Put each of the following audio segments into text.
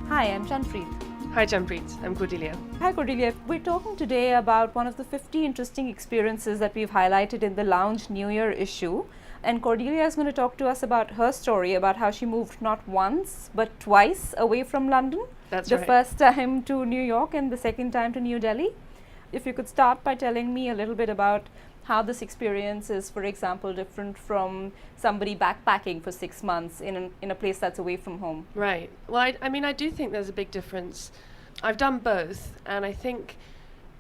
Hi, I'm Chanpreet. Hi Jampreet, I'm Cordelia. Hi, Cordelia. We're talking today about one of the 50 interesting experiences that we've highlighted in the Lounge New Year issue. And Cordelia is going to talk to us about her story about how she moved not once but twice away from London. That's the right. first time to New York and the second time to New Delhi. If you could start by telling me a little bit about how this experience is, for example, different from somebody backpacking for 6 months in a place that's away from home. Right. Well, I do think there's a big difference. I've done both, and I think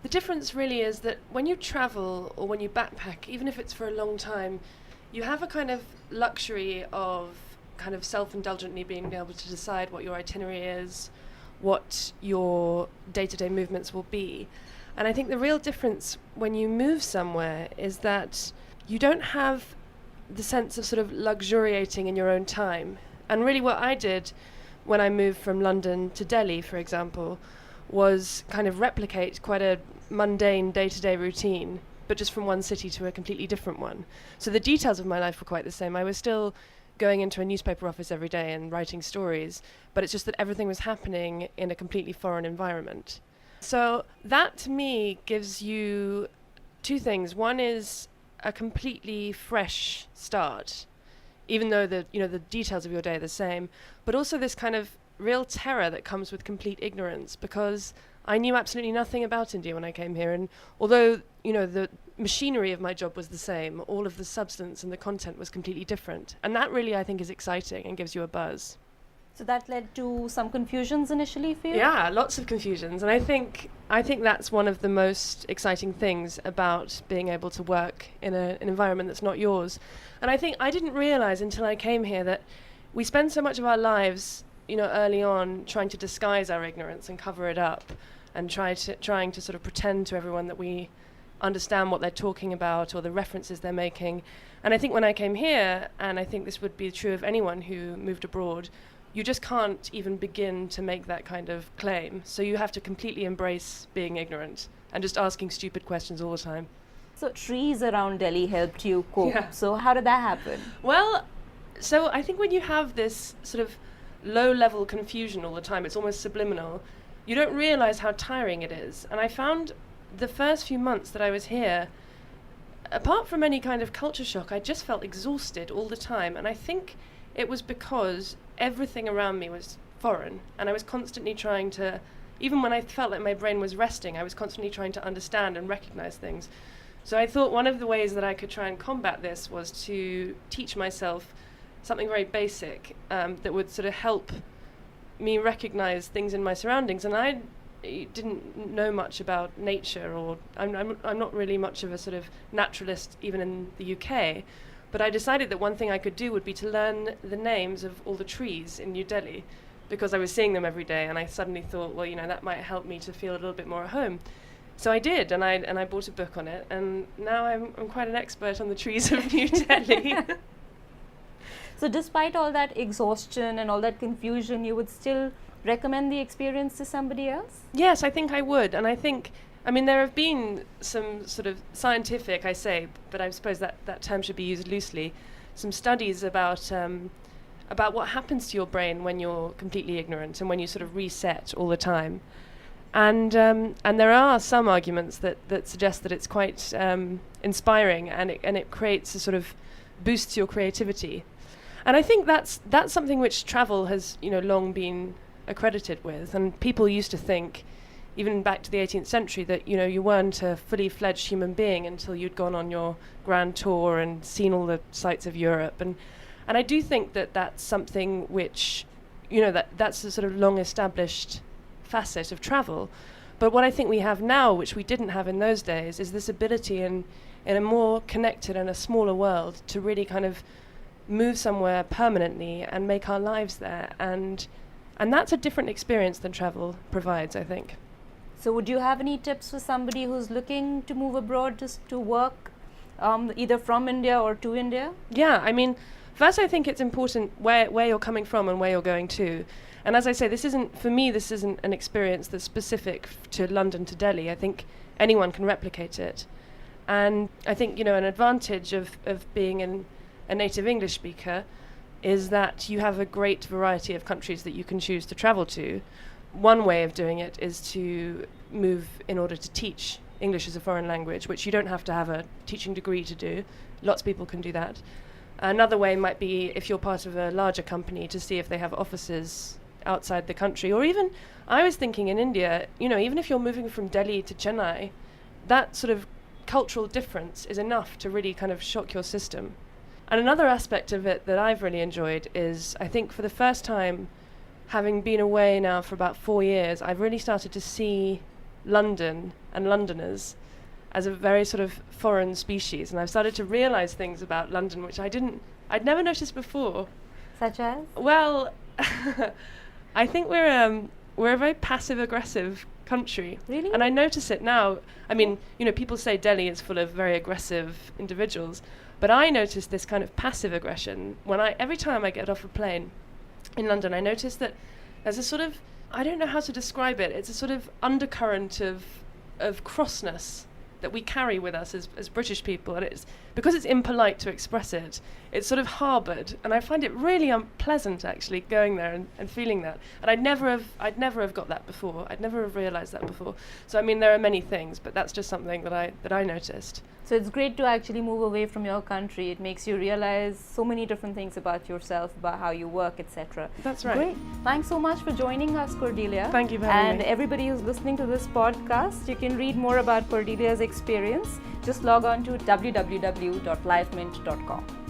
the difference really is that when you travel or when you backpack, even if it's for a long time, you have a kind of luxury of kind of self-indulgently being able to decide what your itinerary is, what your day-to-day movements will be. And I think the real difference when you move somewhere is that you don't have the sense of sort of luxuriating in your own time. And really what I did when I moved from London to Delhi, for example, was kind of replicate quite a mundane day-to-day routine, but just from one city to a completely different one. So the details of my life were quite the same. I was still going into a newspaper office every day and writing stories, but it's just that everything was happening in a completely foreign environment. So that to me gives you two things. One is a completely fresh start, even though the details of your day are the same, but also this kind of real terror that comes with complete ignorance, because I knew absolutely nothing about India when I came here, and although the machinery of my job was the same, all of the substance and the content was completely different, and that really I think is exciting and gives you a buzz. So that led to some confusions initially for you? Yeah, lots of confusions, and I think that's one of the most exciting things about being able to work in an environment that's not yours. And I think I didn't realize until I came here that we spend so much of our lives, early on trying to disguise our ignorance and cover it up, and trying to sort of pretend to everyone that we understand what they're talking about or the references they're making. And I think when I came here, and I think this would be true of anyone who moved abroad, you just can't even begin to make that kind of claim. So you have to completely embrace being ignorant and just asking stupid questions all the time. So trees around Delhi helped you cope. Yeah. So how did that happen? Well, so I think when you have this sort of low-level confusion all the time, it's almost subliminal, you don't realize how tiring it is. And I found the first few months that I was here, apart from any kind of culture shock, I just felt exhausted all the time. And I think it was because everything around me was foreign, and I was constantly trying to, even when I felt like my brain was resting, I was constantly trying to understand and recognize things. So I thought one of the ways that I could try and combat this was to teach myself something very basic that would sort of help me recognize things in my surroundings. And I didn't know much about nature, or I'm not really much of a sort of naturalist even in the UK. But I decided that one thing I could do would be to learn the names of all the trees in New Delhi, because I was seeing them every day, and I suddenly thought, well, that might help me to feel a little bit more at home. So I did, and I bought a book on it, and now I'm quite an expert on the trees of New Delhi. So despite all that exhaustion and all that confusion, you would still recommend the experience to somebody else? Yes, I think I would, and I mean, there have been some sort of scientific, I say, but I suppose that term should be used loosely, some studies about what happens to your brain when you're completely ignorant and when you sort of reset all the time. And there are some arguments that suggest that it's quite inspiring, and it creates a sort of boosts your creativity. And I think that's something which travel has long been accredited with, and people used to think, even back to the 18th century, that you weren't a fully fledged human being until you'd gone on your grand tour and seen all the sights of Europe. And I do think that that's something which, that's a sort of long established facet of travel. But what I think we have now, which we didn't have in those days, is this ability in a more connected and a smaller world to really kind of move somewhere permanently and make our lives there. And that's a different experience than travel provides, I think. So would you have any tips for somebody who's looking to move abroad just to work, either from India or to India? Yeah, I mean, first I think it's important where you're coming from and where you're going to. And as I say, this isn't an experience that's specific to London to Delhi. I think anyone can replicate it. And I think, an advantage of being a native English speaker is that you have a great variety of countries that you can choose to travel to. One way of doing it is to move in order to teach English as a foreign language, which you don't have to have a teaching degree to do. Lots of people can do that. Another way might be, if you're part of a larger company, to see if they have offices outside the country. Or even, I was thinking in India, even if you're moving from Delhi to Chennai, that sort of cultural difference is enough to really kind of shock your system. And another aspect of it that I've really enjoyed is, I think for the first time, having been away now for about 4 years, I've really started to see London and Londoners as a very sort of foreign species, and I've started to realize things about London which I'd never noticed before. Such as? Well, I think we're a very passive-aggressive country. Really? And I notice it now. I mean, people say Delhi is full of very aggressive individuals, but I notice this kind of passive aggression every time I get off a plane in London. I notice that there's a sort of, I don't know how to describe it, it's a sort of undercurrent of crossness that we carry with us as British people, and it's because it's impolite to express it, it's sort of harboured, and I find it really unpleasant actually going there and feeling that. And I'd never have got that before. I'd never have realised that before. So I mean, there are many things, but that's just something that I noticed. So it's great to actually move away from your country. It makes you realize so many different things about yourself, about how you work, etc. That's right. Great. Thanks so much for joining us, Cordelia. Thank you for having me. And everybody who's listening to this podcast, you can read more about Cordelia's experience. Just log on to www.livemint.com.